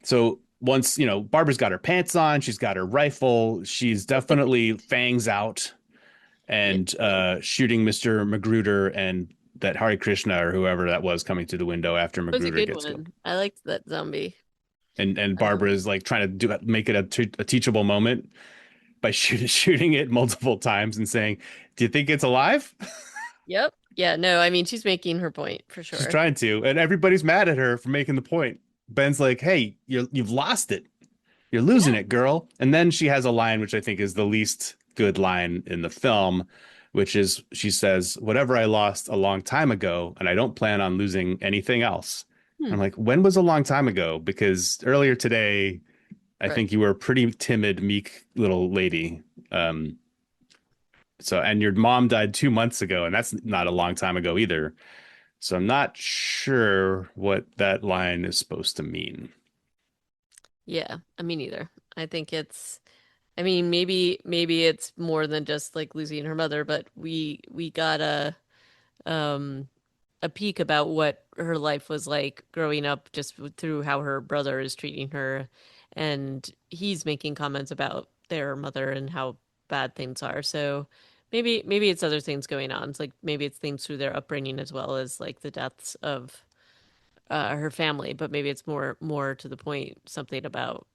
A: So once, Barbara's got her pants on, she's got her rifle, she's definitely fangs out
B: Yeah.
A: and shooting Mr. Magruder and that Hare Krishna or whoever that was coming through the window after
B: That was a
A: Magruder
B: good
A: gets killed.
B: one. I liked that zombie.
A: And
B: Um,
A: Barbara is like trying to make it a teachable moment by shooting it multiple times and saying, "Do you think it's alive?"
B: yep. Yeah, no, I mean she's making her point for
A: She's
B: sure.
A: trying to, and everybody's mad at her for making the point. Ben's like, "Hey, you've lost it. You're losing
B: Yeah.
A: it, girl." And then she has a line which I think is the least good line in the film, which is she says, "Whatever I lost a long time ago, and I don't plan on losing anything else."
B: Hmm.
A: I'm like, when was a long time ago? Because earlier today, I
B: Right.
A: think you were a pretty timid, meek little lady. Um, So, and your mom died 2 months ago, and that's not a long time ago either. So I'm not sure what that line is supposed to mean.
B: Yeah, I mean either. I think it's I mean, maybe it's more than just like losing her mother, but we got um a peek about what her life was like growing up just through how her brother is treating her, and he's making comments about their mother and how bad things are. So maybe it's other things going on. It's like maybe it's things through their upbringing as well as like the deaths of her family, but maybe it's more to the point something about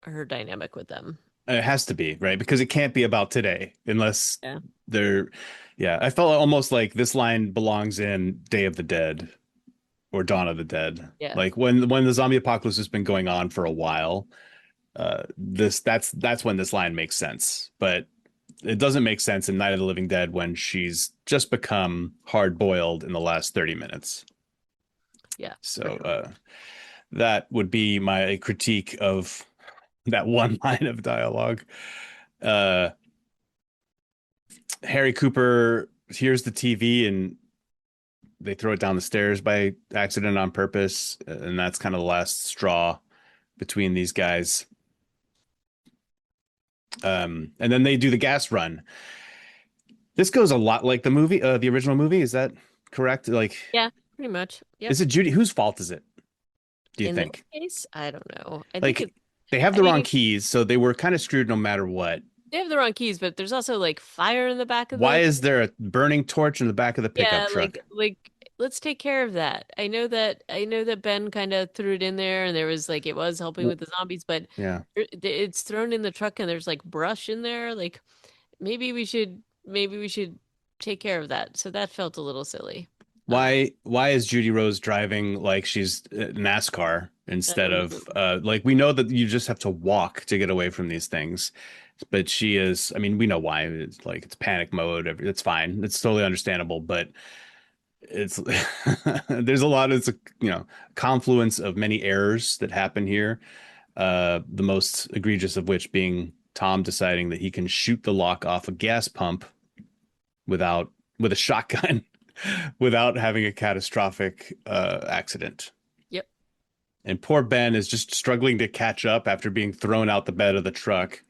B: her dynamic with them.
A: It has to be, right? Because it can't be about today unless
B: Yeah.
A: they're, yeah. I felt almost like this line belongs in Day of the Dead or Dawn of the Dead.
B: Yeah.
A: Like when the zombie apocalypse has been going on for a while, that's when this line makes sense. But it doesn't make sense in Night of the Living Dead when she's just become hard boiled in the last 30 minutes.
B: Yeah, for
A: So
B: sure.
A: that would be my critique of that one line of dialogue. Uh, Harry Cooper hears the TV and they throw it down the stairs by accident on purpose, and that's kind of the last straw between these guys. And then they do the gas run. This goes a lot like the movie, the original movie. Is that correct? Like,
B: Yeah, pretty much. Yep.
A: is it Judy? Whose fault is it? Do you
B: In this
A: think?
B: case, I don't know. I think
A: Like,
B: it's,
A: they have
B: I
A: the wrong
B: mean,
A: keys, so they were kind of screwed no matter what.
B: they have the wrong keys, but there's also like fire in the back of
A: Why
B: the,
A: is there a burning torch in the back of the pickup
B: yeah,
A: truck?
B: like let's take care of that. I know that Ben kind of threw it in there and there was like it was helping with the zombies, but
A: Yeah.
B: it's thrown in the truck and there's like brush in there. Like maybe we should take care of that. So that felt a little silly.
A: Why is Judy Rose driving like she's NASCAR
B: I
A: instead
B: don't
A: of
B: know.
A: like we know that you just have to walk to get away from these things. But she is, I mean, we know why. It's like it's panic mode. It's fine. It's totally understandable, but it's there's a lot of it's a confluence of many errors that happen here. The most egregious of which being Tom deciding that he can shoot the lock off a gas pump without with a shotgun without having a catastrophic accident.
B: Yep.
A: And poor Ben is just struggling to catch up after being thrown out the bed of the truck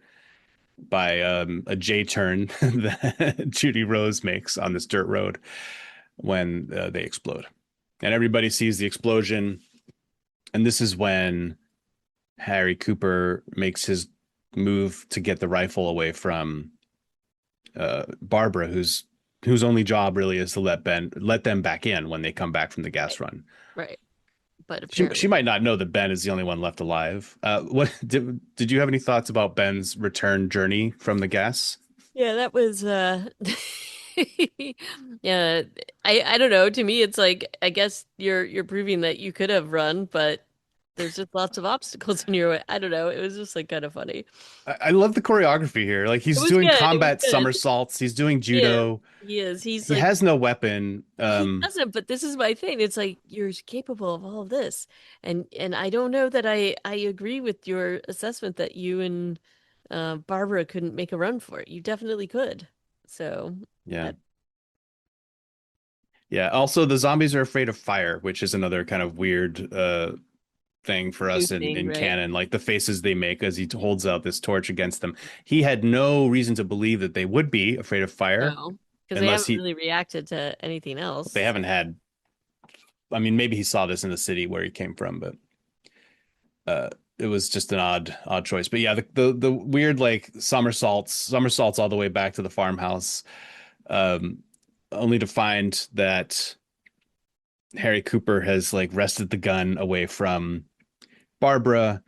A: by a J turn that Judy Rose makes on this dirt road when they explode. And everybody sees the explosion. And this is when Harry Cooper makes his move to get the rifle away from Barbara, whose only job really is to let them back in when they come back from the
B: Right.
A: gas run.
B: Right. But
A: She
B: apparently
A: might not know that Ben is the only one left alive. What did you have any thoughts about Ben's return journey from the gas?
B: yeah, that was yeah, I don't know. To me it's like I guess you're proving that you could have run, but there's just lots of obstacles in your way. I don't know. It was just like kind of funny.
A: I love the choreography here. Like
B: It
A: he's
B: was
A: doing
B: good. It was
A: combat
B: good.
A: somersaults, he's doing
B: Yeah,
A: judo.
B: he is. He's
A: He
B: like
A: has no weapon.
B: he doesn't, but this is my thing. It's like you're capable of all of this. And I don't know that I agree with your assessment that you and Barbara couldn't make a run for it. You definitely could. So
A: Yeah.
B: that
A: Yeah. Also, the zombies are afraid of fire, which is another kind of weird thing for
B: new
A: us
B: thing,
A: in
B: right?
A: canon. Like the faces they make as he holds out this torch against them. He had no reason to believe that they would be afraid of fire
B: No, because they
A: unless
B: haven't
A: he
B: really reacted to anything
A: they
B: else.
A: haven't had. I mean, maybe he saw this in the city where he came from, but uh, it was just an odd choice. But yeah, the weird like somersaults all the way back to the farmhouse, um, only to find that Harry Cooper has like wrested the gun away from Barbara,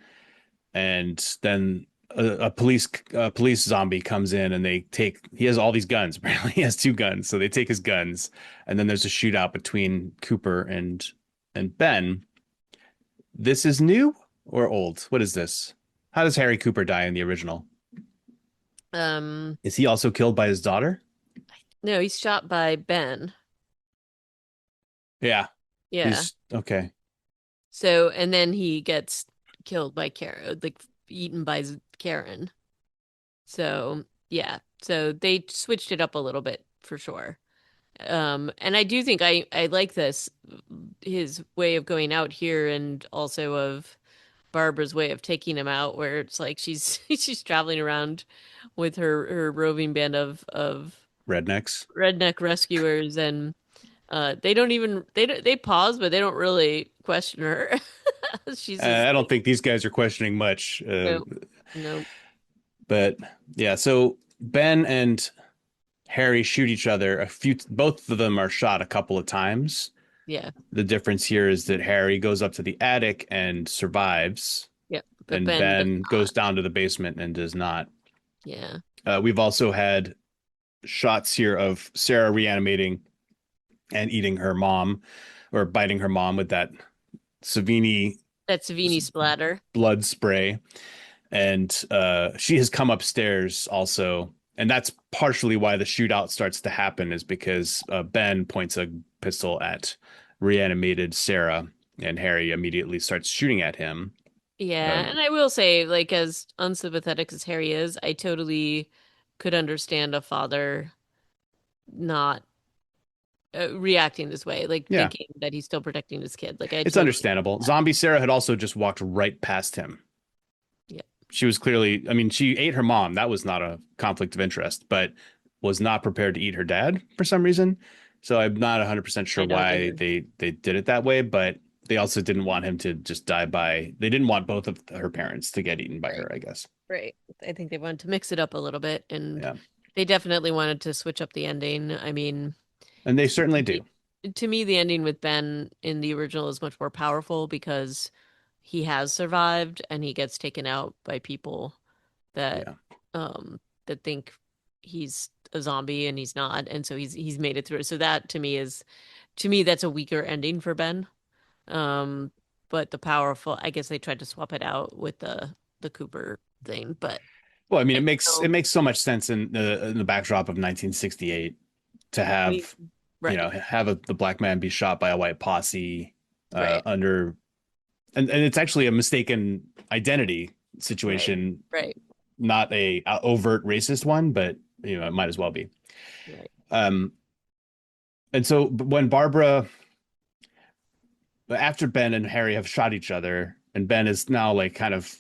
A: and then a police zombie comes in and they take he has all these guns. Apparently, he has two guns, so they take his guns, and then there's a shootout between Cooper and Ben. This is new or old? What is this? How does Harry Cooper die in the original?
B: Um,
A: Is he also killed by his daughter?
B: no, he's shot by Ben.
A: Yeah,
B: Yeah.
A: he's okay.
B: So, and then he gets killed by Karen, like eaten by Karen. So, yeah. So they switched it up a little bit for sure. And I do think I like this his way of going out here and also of Barbara's way of taking him out, where it's like she's she's traveling around with her roving band of
A: Rednecks.
B: redneck rescuers, and they don't even they pause, but they don't really question her. She's just
A: I don't
B: like,
A: think these guys are questioning much.
B: no, no,
A: But yeah, so Ben and Harry shoot each other both of them are shot a couple of times.
B: yeah,
A: The difference here is that Harry goes up to the attic and survives,
B: yeah. But
A: and
B: Ben does
A: Ben
B: not.
A: goes down to the basement and does not.
B: Yeah,
A: We've also had shots here of Sarah reanimating and eating her mom or biting her mom with that Savini
B: that's Savini splatter.
A: blood spray. And she has come upstairs also. And that's partially why the shootout starts to happen, is because Ben points a pistol at reanimated Sarah, and Harry immediately starts shooting at him.
B: Yeah,
A: Um,
B: and I will say, like, as unsympathetic as Harry is, I totally could understand a father not reacting this way, like
A: yeah,
B: thinking that he's still protecting his kid. Like, I
A: it's
B: totally get
A: understandable.
B: that.
A: Zombie Sarah had also just walked right past him.
B: Yeah,
A: She was clearly, I mean, she ate her mom. That was not a conflict of interest, but was not prepared to eat her dad for some reason. So I'm not 100% sure
B: I don't
A: why
B: either.
A: they did it that way, but they also didn't want him to just die by, they didn't want both of her parents to get eaten by
B: Right,
A: her, I guess.
B: right. I think they wanted to mix it up a little bit, and
A: Yeah.
B: they definitely wanted to switch up the ending. I mean,
A: And they
B: to
A: certainly do.
B: me, to me, the ending with Ben in the original is much more powerful because he has survived and he gets taken out by people that
A: Yeah.
B: that think he's a zombie and he's not, and so he's made it through. So that to me that's a weaker ending for Ben. Um, but the powerful, I guess they tried to swap it out with the Cooper thing, but
A: Well, I mean,
B: I
A: it
B: still,
A: makes so much sense in the backdrop of 1968 to
B: I mean,
A: have,
B: right,
A: the black man be shot by a white posse
B: right,
A: under, and it's actually a mistaken identity
B: right,
A: situation,
B: right,
A: not a overt racist one, but it might as well be.
B: right.
A: Um, and so when Barbara, after Ben and Harry have shot each other, and Ben is now like kind of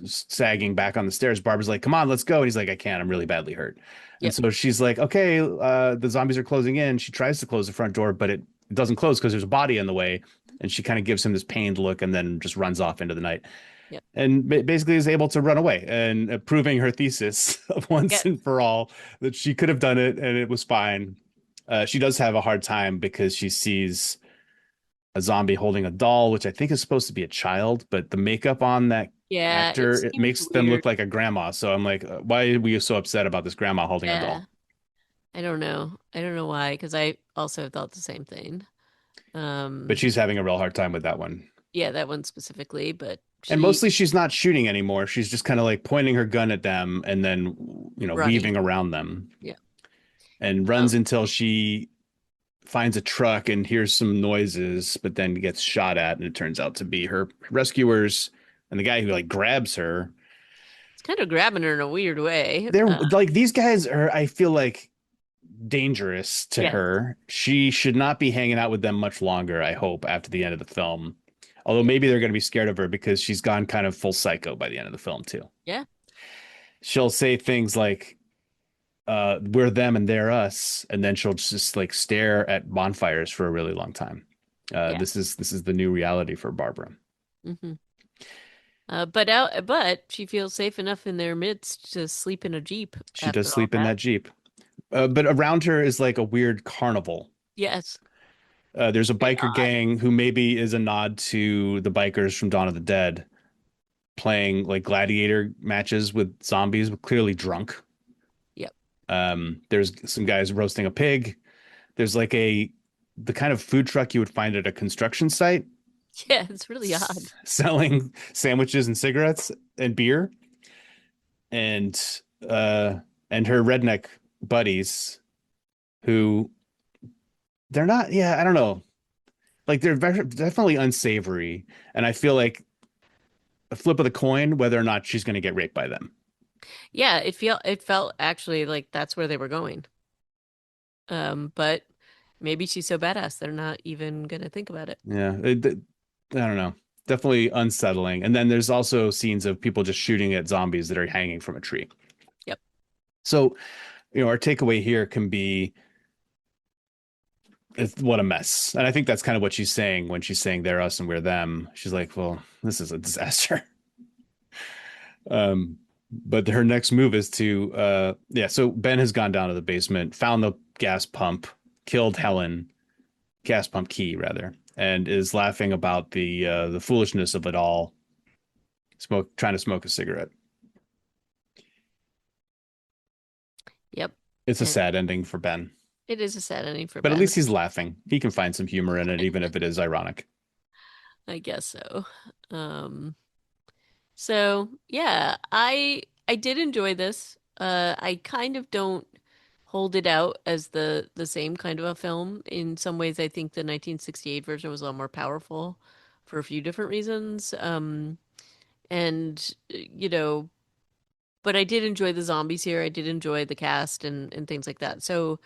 A: sagging back on the stairs, Barbara's like, "Come on, let's go," and he's like, "I can't. I'm really badly hurt." And
B: Yep,
A: so she's like, "Okay, the zombies are closing in." She tries to close the front door, but it doesn't close because there's a body in the way. And she kind of gives him this pained look and then just runs off into the night.
B: yep.
A: And basically is able to run away and proving her thesis of once
B: Yeah,
A: and for all that she could have done it and it was fine. She does have a hard time because she sees a zombie holding a doll, which I think is supposed to be a child, but the makeup on that
B: yeah, it
A: actor, it
B: seems
A: makes them
B: weird.
A: look like a grandma. So I'm like, why were you so upset about this grandma holding a
B: Yeah,
A: doll?
B: I don't know. I don't know why, because I also thought the same thing.
A: But
B: Um,
A: she's having a real hard time with that one.
B: yeah, that one specifically, but
A: And
B: she
A: mostly she's not shooting anymore. She's just kind of like pointing her gun at them and then,
B: running.
A: weaving around them
B: Yeah.
A: and
B: Um,
A: runs until she finds a truck and hears some noises, but then gets shot at. And it turns out to be her rescuers and the guy who like grabs her.
B: it's kind of grabbing her in a weird way.
A: They're like, these guys are, I feel like, dangerous to
B: Yeah,
A: her. She should not be hanging out with them much longer, I hope, after the end of the film. Although
B: yeah,
A: maybe they're going to be scared of her because she's gone kind of full psycho by the end of the film, too.
B: yeah,
A: She'll say things like, we're them and they're us, and then she'll just like stare at bonfires for a really long time.
B: yeah.
A: This is the new reality for Barbara.
B: Hmm. But she feels safe enough in their midst to sleep in a Jeep
A: She does
B: after all
A: sleep in
B: that.
A: that Jeep. But around her is like a weird carnival.
B: Yes.
A: There's a
B: Very
A: biker
B: odd.
A: gang who maybe is a nod to the bikers from Dawn of the Dead, playing like gladiator matches with zombies, clearly drunk.
B: Yep.
A: There's some guys roasting a pig. There's like the kind of food truck you would find at a construction site,
B: Yeah, it's really odd.
A: selling sandwiches and cigarettes and beer, and uh and her redneck buddies who they're not, yeah, I don't know. Like they're definitely unsavory, and I feel like a flip of the coin whether or not she's going to get raped by them.
B: Yeah, it felt actually like that's where they were going. But maybe she's so badass they're not even gonna think about it.
A: Yeah, I don't know. definitely unsettling. And then there's also scenes of people just shooting at zombies that are hanging from a tree.
B: Yep.
A: So, our takeaway here can be what a mess. And I think that's kind of what she's saying when she's saying they're us and we're them. She's like, well, this is a disaster. Um, but her next move is to yeah, so Ben has gone down to the basement, found the gas pump, killed Helen, gas pump key rather, and is laughing about the foolishness of it all, trying to smoke a cigarette.
B: Yep.
A: It's a
B: And
A: sad ending for Ben.
B: it is a sad ending for
A: But at
B: Ben.
A: least he's laughing. He can find some humor in it, even if it is ironic.
B: I guess so. Um, so yeah, I did enjoy this. I kind of don't hold it out as the same kind of a film. In some ways, I think the 1968 version was a lot more powerful for a few different reasons. And but I did enjoy the zombies here. I did enjoy the cast and things like that. So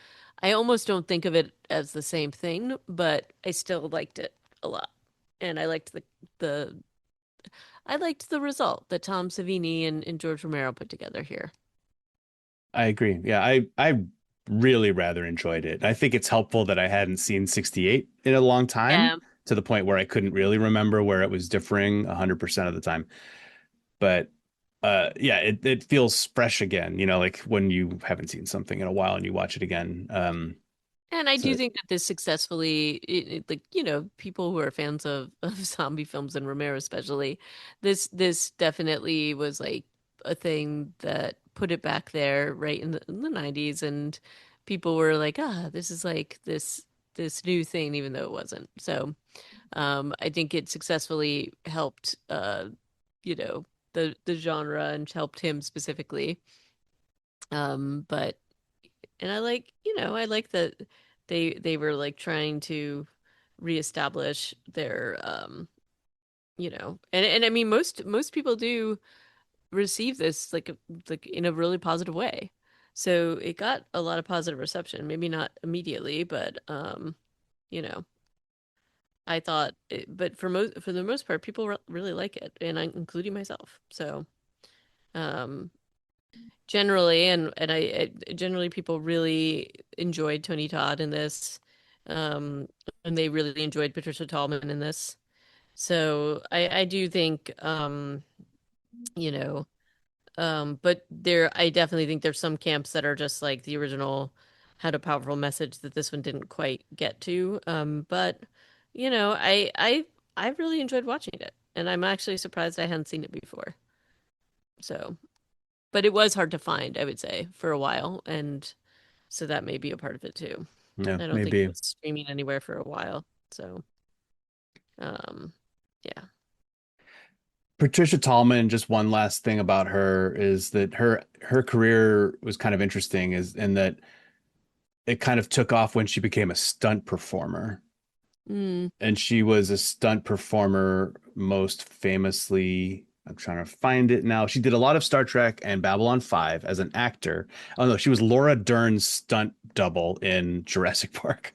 B: I almost don't think of it as the same thing, but I still liked it a lot. And the I liked the result that Tom Savini and George Romero put together here.
A: I agree. Yeah, I really rather enjoyed it. I think it's helpful that I hadn't seen 68 in a long time
B: Yeah.
A: to the point where I couldn't really remember where it was differing 100% of the time. But yeah, it feels fresh again, like when you haven't seen something in a while and you watch it again.
B: And I do
A: So
B: think that this successfully, like, people who are fans of zombie films and Romero especially, this definitely was like a thing that put it back there right in the 90s, and people were like, this is like this new thing, even though it wasn't. So, I think it successfully helped, you know, the genre and helped him specifically. But and I like that they were like trying to reestablish their and I mean most people do receive this like in a really positive way. So it got a lot of positive reception, maybe not immediately, but you know, I thought but for the most part people really like it, and I including myself. So um generally, generally people really enjoyed Tony Todd in this, um, and they really enjoyed Patricia Tallman in this. So I do think, you know, but I definitely think there's some camps that are just like the original had a powerful message that this one didn't quite get to. But I really enjoyed watching it, and I'm actually surprised I hadn't seen it before. So, but it was hard to find, I would say, for a while, and so that may be a part of it too.
A: yeah,
B: I don't think it
A: maybe
B: was streaming anywhere for a while. So, um, yeah.
A: Patricia Tallman, just one last thing about her is that her career was kind of interesting is in that it kind of took off when she became a stunt performer.
B: Mm.
A: And she was a stunt performer most famously. I'm trying to find it now. She did a lot of Star Trek and Babylon 5 as an actor. Oh no, she was Laura Dern's stunt double in Jurassic Park.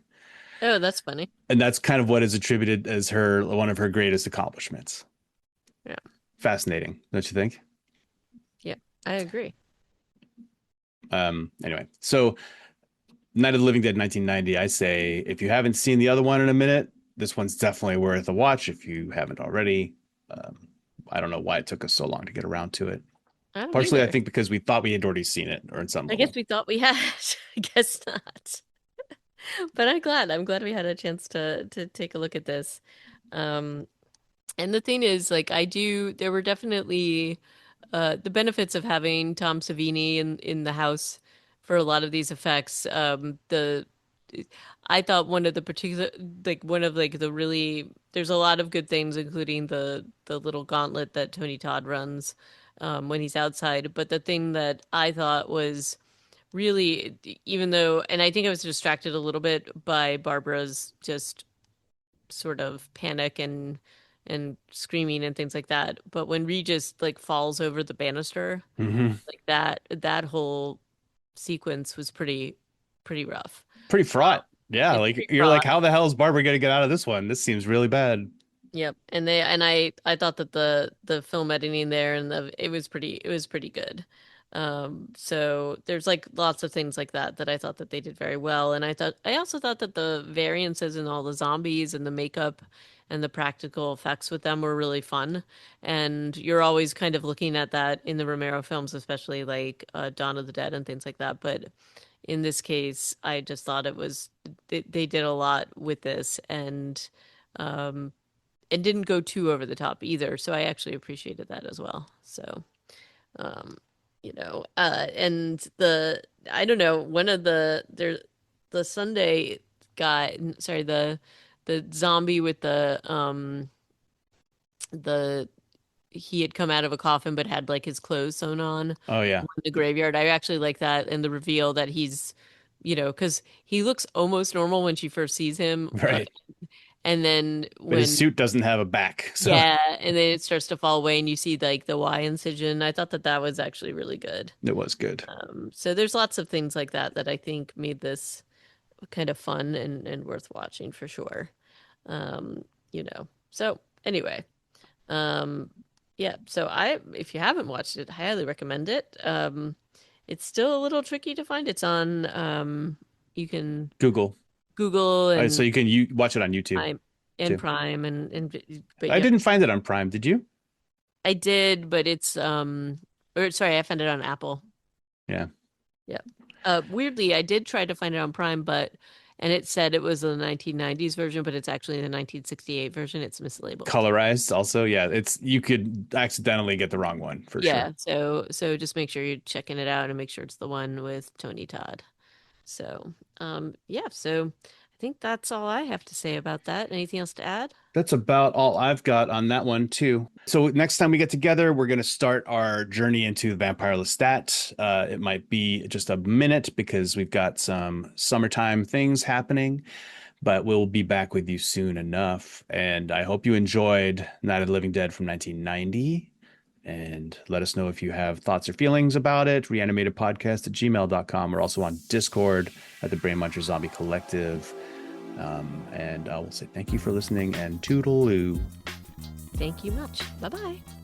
B: Oh, that's funny.
A: And that's kind of what is attributed as her one of her greatest accomplishments.
B: Yeah.
A: Fascinating, don't you think?
B: Yeah, I agree.
A: Anyway, so Night of the Living Dead 1990, I say if you haven't seen the other one in a minute, this one's definitely worth a watch if you haven't already. Um, I don't know why it took us so long to get around to it.
B: I don't
A: Partially, I
B: either.
A: think because we thought we had already seen it or in some
B: I guess
A: level.
B: we thought we had. I guess not. But I'm glad. I'm glad we had a chance to take a look at this. Um, and the thing is, like, there were definitely the benefits of having Tom Savini in the house for a lot of these effects. I thought one of the particular, like one of like the really, there's a lot of good things, including the little gauntlet that Tony Todd runs when he's outside. But the thing that I thought was really, even though, and I think I was distracted a little bit by Barbara's just sort of panic and screaming and things like that. But when Regis like falls over the banister,
A: Hmm.
B: like that whole sequence was pretty rough.
A: Pretty
B: Uh,
A: fraught. Yeah,
B: it's
A: like
B: pretty
A: you're like,
B: fraught.
A: how the hell is Barbara gonna get out of this one? This seems really bad.
B: Yep. I thought that the film editing there and it was pretty good. So there's like lots of things like that that I thought that they did very well. And I also thought that the variances in all the zombies and the makeup and the practical effects with them were really fun. And you're always kind of looking at that in the Romero films, especially like Dawn of the Dead and things like that. But in this case, I just thought they did a lot with this um and didn't go too over the top either. So I actually appreciated that as well. So, um, and I don't know, one of the Sunday guy, sorry, the zombie with the, he had come out of a coffin but had like his clothes sewn on in
A: Oh yeah,
B: the graveyard. I actually like that and the reveal that he's, because he looks almost normal when she first sees him.
A: right.
B: And then
A: But his
B: when
A: suit doesn't have a back, so
B: Yeah, and then it starts to fall away, and you see like the Y incision. I thought that that was actually really good.
A: it was good.
B: So there's lots of things like that that I think made this kind of fun and worth watching for sure. So anyway, um, yeah. So if you haven't watched it, I highly recommend it. It's still a little tricky to find. It's on, you can
A: Google.
B: Google
A: So
B: and
A: you can watch it on YouTube
B: Prime
A: too.
B: but
A: I
B: yeah.
A: didn't find it on Prime. Did you?
B: I did, but it's or sorry, I found it on Apple.
A: Yeah.
B: Yeah. Weirdly, I did try to find it on Prime, but and it said it was the 1990s version, but it's actually the 1968 version. It's mislabeled.
A: Colorized also. Yeah, it's you could accidentally get the wrong one for sure.
B: Yeah, so just make sure you're checking it out and make sure it's the one with Tony Todd. So, yeah, so I think that's all I have to say about that. Anything else to add?
A: That's about all I've got on that one too. So next time we get together, we're going to start our journey into Vampire Lestat. It might be just a minute because we've got some summertime things happening, but we'll be back with you soon enough. And I hope you enjoyed Night of the Living Dead from 1990. And let us know if you have thoughts or feelings about it. Reanimatedpodcast@gmail.com. We're also on Discord at the Brain Muncher Zombie Collective. And I will say thank you for listening and toodaloo.
B: Thank you much. Bye-bye.